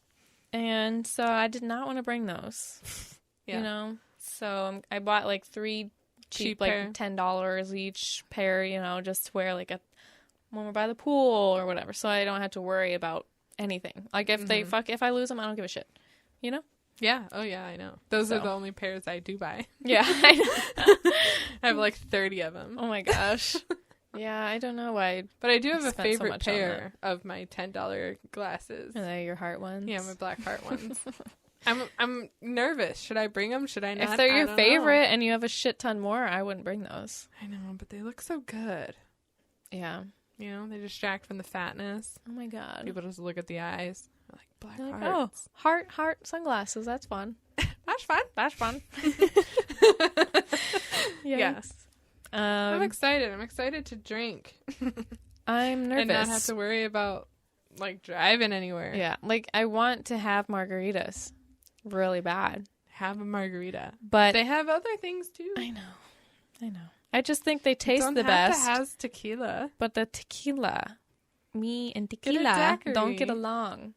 And so I did not want to bring those. You know? So I bought like 3 cheap like pair. $10 each pair, you know, just to wear like when we're by the pool or whatever. So I don't have to worry about anything. Like if if I lose them, I don't give a shit. You know? Yeah. Oh yeah, I know. Those are the only pairs I do buy. Yeah. I have like 30 of them. Oh my gosh. Yeah, I don't know why. But I do have a favorite pair of my $10 glasses. Are they your heart ones? Yeah, my black heart ones. I'm nervous. Should I bring them? Should I not? If they're your favorite and you have a shit ton more, I wouldn't bring those. I know, but they look so good. Yeah. You know, they distract from the fatness. Oh my God. People just look at the eyes. They're like black hearts. Oh, heart sunglasses. That's fun. That's fun. That's fun. Yes. I'm excited. I'm excited to drink. I'm nervous. And not have to worry about like driving anywhere. Yeah. Like I want to have margaritas. Really bad. Have a margarita. But they have other things too. I know. I just think they taste the best. It has tequila. But the tequila, me and tequila don't get along.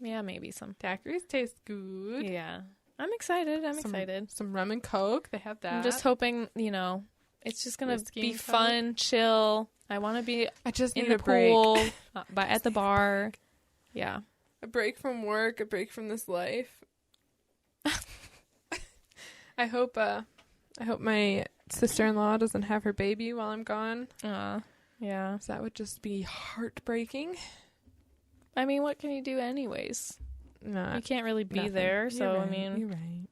Yeah, maybe some. Daiquiris taste good. Yeah. I'm excited. Excited. Some rum and Coke. They have that. I'm just hoping, you know, it's just going to be fun, chill. I want to be in the pool, at the bar. Yeah. A break from work, a break from this life. I hope my sister-in-law doesn't have her baby while I'm gone. Yeah. So that would just be heartbreaking. I mean, what can you do anyways? You can't really be there, so right, I mean... You're right.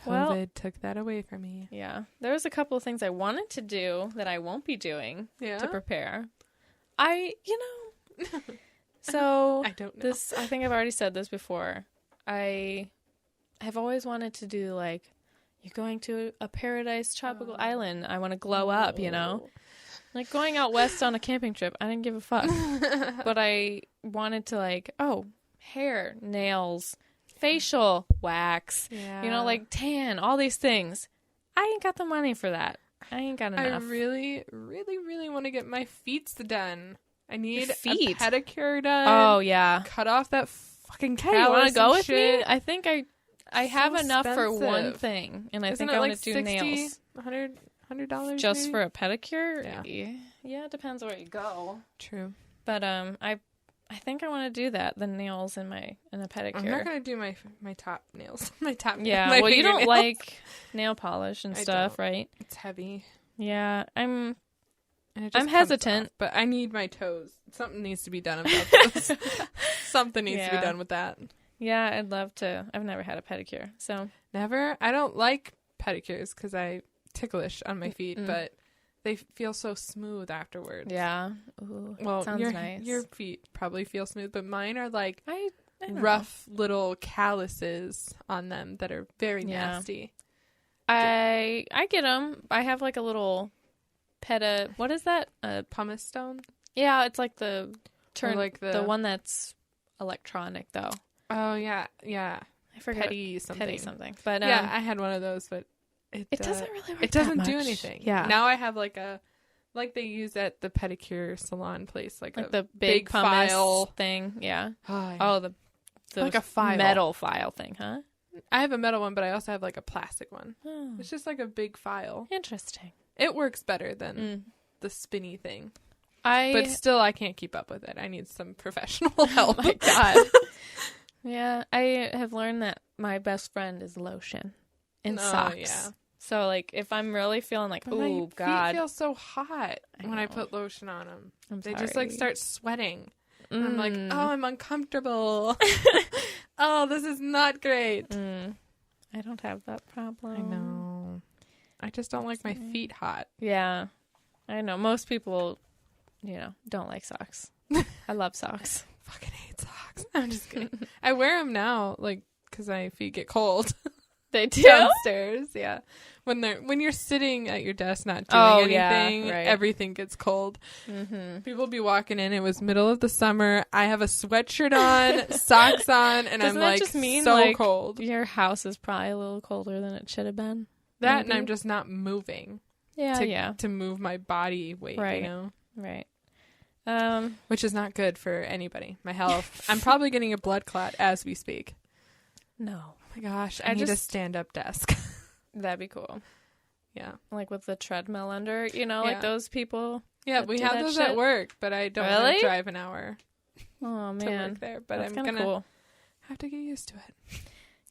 COVID took that away from me. Yeah. There was a couple of things I wanted to do that I won't be doing to prepare. So... I don't know. I think I've already said this before. I have always wanted to do, like, you're going to a paradise tropical island. I want to glow up, you know? Like, going out west on a camping trip, I didn't give a fuck. But I wanted to, like, hair, nails, facial wax, you know, like tan, all these things. I ain't got the money for that. I ain't got enough. I really, really, really want to get my feet done. I need a pedicure done. Oh, yeah. Cut off that fucking callus. Hey, you want to go with shit? me? I think I have enough for one thing, and I think I want to do nails. $100 just maybe? for a pedicure? Yeah, it depends where you go. True. But I think I want to do that, the nails and a pedicure. I'm not going to do my top nails. My top nails. Yeah, well, you don't like nail polish and stuff, right? It's heavy. Yeah, I'm Off, hesitant. but I need my toes. Something needs to be done about those. Something needs to be done with that. Yeah, I'd love to. I've never had a pedicure, so. Never? I don't like pedicures because I ticklish on my feet, but they feel so smooth afterwards. Yeah. Ooh, Well, sounds nice. Your feet probably feel smooth, but mine are like I rough little calluses on them that are very nasty. I get them. I have like a little what is that? Pumice stone? Yeah, it's like the one that's electronic though. Oh yeah. I forget. Petty something. But yeah, I had one of those, but it doesn't really work. It doesn't that do much. anything. Yeah. Now I have like they use at the pedicure salon place, like the big file thing. Yeah. Oh, the like a file. Metal file thing, huh? I have a metal one, but I also have like a plastic one. Oh. It's just like a big file. Interesting. It works better than the spinny thing. But still, I can't keep up with it. I need some professional help. Oh my God. Yeah, I have learned that my best friend is lotion and socks. Yeah. So, like, if I'm really feeling like, oh, God. My feet feel so hot when I put lotion on them. They just, like, start sweating. And I'm like, oh, I'm uncomfortable. Oh, this is not great. I don't have that problem. I know. I just don't like my feet hot. Yeah. I know. Most people, don't like socks. I love socks. I fucking hate socks. I'm just kidding. I wear them now, like, because my feet get cold. They do? Downstairs, yeah. When you're sitting at your desk not doing anything, everything gets cold. Mm-hmm. People be walking in. It was middle of the summer. I have a sweatshirt on, socks on, and Doesn't I'm that like just mean, so like, cold. Your house is probably a little colder than it should have been. That, and I'm just not moving. Yeah, to move my body weight, right. Right. Which is not good for anybody. My health. I'm probably getting a blood clot as we speak. No. Oh my gosh, I need a stand-up desk. That'd be cool. Yeah. Like with the treadmill under, like those people. Yeah, we have those at work, but I don't want to drive an hour to work there. But that's I'm going to have to get used to it.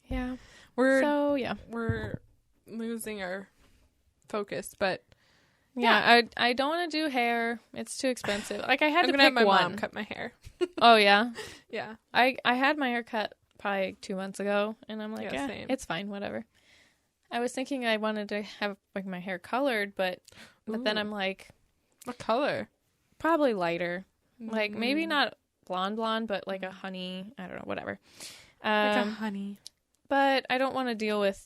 Yeah. We're losing our focus, but I don't want to do hair. It's too expensive. Like I had to pick have my one. mom cut my hair. Oh yeah. Yeah. I had my hair cut probably 2 months ago, and I'm like, same. It's fine, whatever. I was thinking I wanted to have like my hair colored, but then I'm like, what color? Probably lighter, like maybe not blonde, but like a honey. I don't know, whatever. Like a honey. But I don't want to deal with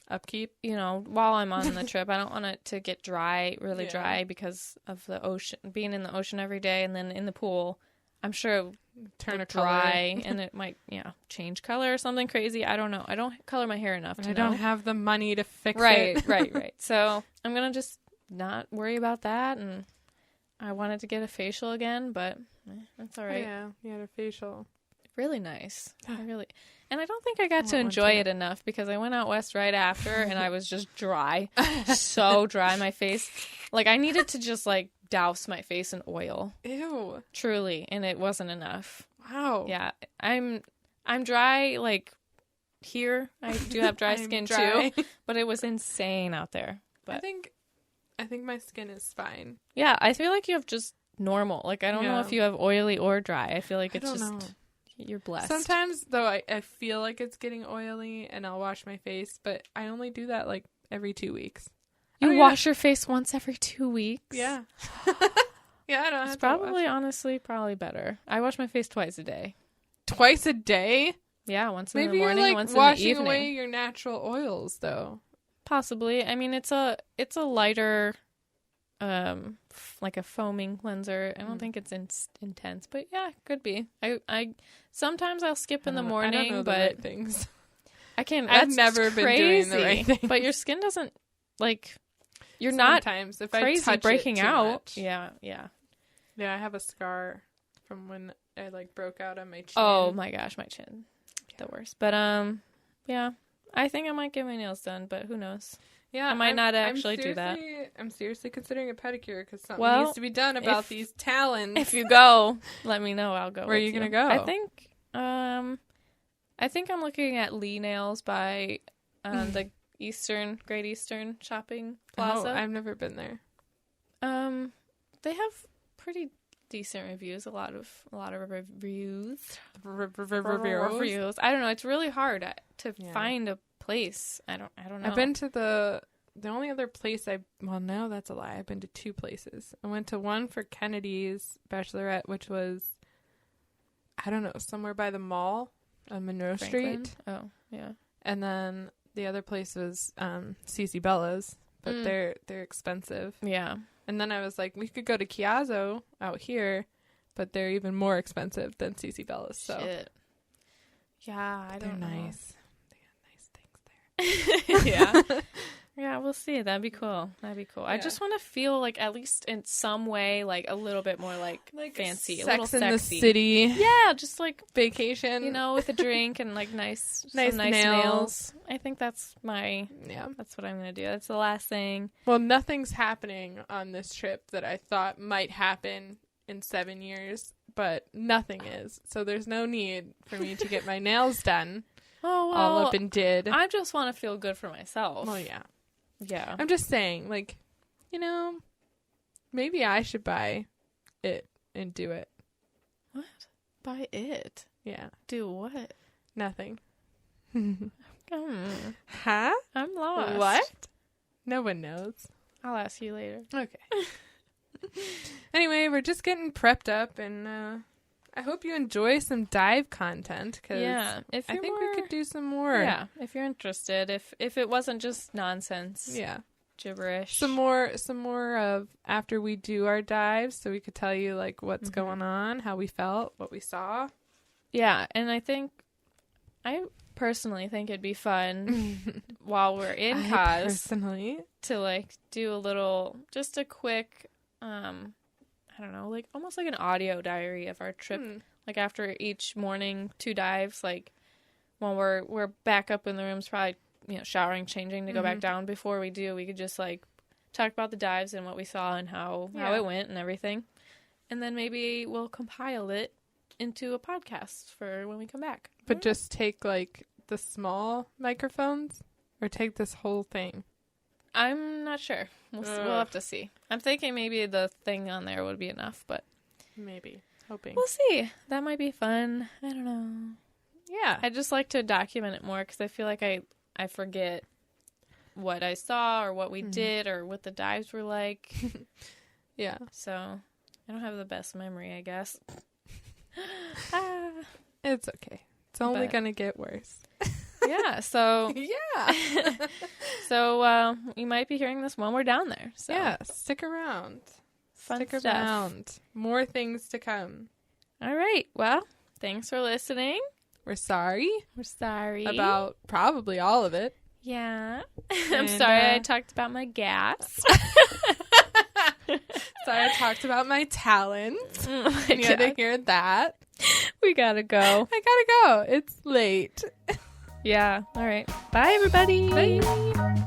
upkeep. While I'm on the trip, I don't want it to get really dry because of the ocean, being in the ocean every day, and then in the pool. I'm sure it turn a dry and it might change color or something crazy. I don't know. I don't color my hair enough to know. Don't have the money to fix it. Right. So I'm gonna just not worry about that. And I wanted to get a facial again, but that's all right. Yeah, you had a facial. Really nice. And I don't think I got to enjoy it enough because I went out west right after and I was just dry, so dry. My face, like I needed to just like douse my face in oil. Ew. Truly, and it wasn't enough. Wow. Yeah, I'm dry. Like here, I do have dry skin too, but it was insane out there. But I think my skin is fine. Yeah, I feel like you have just normal. Like I don't know if you have oily or dry. I feel like it's just you're blessed. Sometimes though, I feel like it's getting oily, and I'll wash my face, but I only do that like every 2 weeks. You wash your face once every 2 weeks? Yeah. Yeah, I don't have it's probably, honestly, probably better. I wash my face twice a day. Twice a day? Yeah, once in Maybe the morning, you're, like, once in the evening. washing away your natural oils, though. Possibly. I mean, it's a lighter, like a foaming cleanser. I don't think it's intense, but yeah, could be. I sometimes I'll skip in the morning, I don't know but the right things. I've never been doing the right thing. But your skin doesn't like. You're Sometimes, not if crazy I touch breaking it too out. Much. Yeah. Yeah, I have a scar from when I like broke out on my chin. Oh my gosh, my chin. The worst. But yeah. I think I might get my nails done, but who knows? Yeah, I might not actually do that. I'm seriously considering a pedicure because something needs to be done about these talons. If you go, let me know. I'll go. Where are you gonna go? I think I'm looking at Lee Nails by the Great Eastern Shopping Plaza. Oh, I've never been there. They have pretty decent reviews. A lot of reviews. Reviews. I don't know. It's really hard to find a place. I don't know. I've been to the the only other place no, that's a lie. I've been to 2 places. I went to one for Kennedy's bachelorette, which was, I don't know, somewhere by the mall on Monroe Franklin? Street. Oh, yeah. And then the other place was CC Bella's, but they're expensive. Yeah. And then I was like, we could go to Chiazo out here, but they're even more expensive than CC Bella's. So Shit. Yeah, I don't know. They're nice. They got nice things there. Yeah. Yeah, we'll see. That'd be cool. Yeah. I just want to feel like, at least in some way, like a little bit more like fancy, a little Sex in sexy. the City. Yeah, just like Vacation. You know, with a drink and like nice nice nails. I think that's what I'm gonna do. That's the last thing. Well, nothing's happening on this trip that I thought might happen in 7 years, but nothing is. So there's no need for me to get my nails done. Oh, well, all up and did. I just want to feel good for myself. Well, yeah. Yeah. I'm just saying, like, you know, maybe I should buy it and do it. What? Buy it? Yeah. Do what? Nothing. Huh? I'm lost. What? No one knows. I'll ask you later. Okay. Anyway, we're just getting prepped up, and I hope you enjoy some dive content, because I think we could do some more. Yeah, if you're interested. If it wasn't just nonsense. Yeah. Gibberish. Some more of after we do our dives, so we could tell you, like, what's going on, how we felt, what we saw. Yeah, and I personally think it'd be fun while we're in Coz personally to, like, do just a quick, I don't know, like almost like an audio diary of our trip. Like after each morning 2 dives, like when we're back up in the rooms, probably, you know, showering, changing to go back down. Before we could just like talk about the dives and what we saw and how it went and everything. And then maybe we'll compile it into a podcast for when we come back. But just take like the small microphones, or take this whole thing? I'm not sure. We'll have to see. I'm thinking maybe the thing on there would be enough, but maybe. Hoping. We'll see. That might be fun. I don't know. Yeah. I just like to document it more, because I feel like I forget what I saw or what we did or what the dives were like. Yeah. So I don't have the best memory, I guess. It's okay. It's only going to get worse. Yeah, so yeah. So you might be hearing this when we're down there. So yeah, stick around. Fun stick stuff. around. More things to come. All right. Well, thanks for listening. We're sorry. We're sorry about probably all of it. Yeah. I'm sorry I talked about my gas. Sorry I talked about my talents. You had to hear that. We gotta go. I gotta go. It's late. Yeah. All right. Bye, everybody. Bye.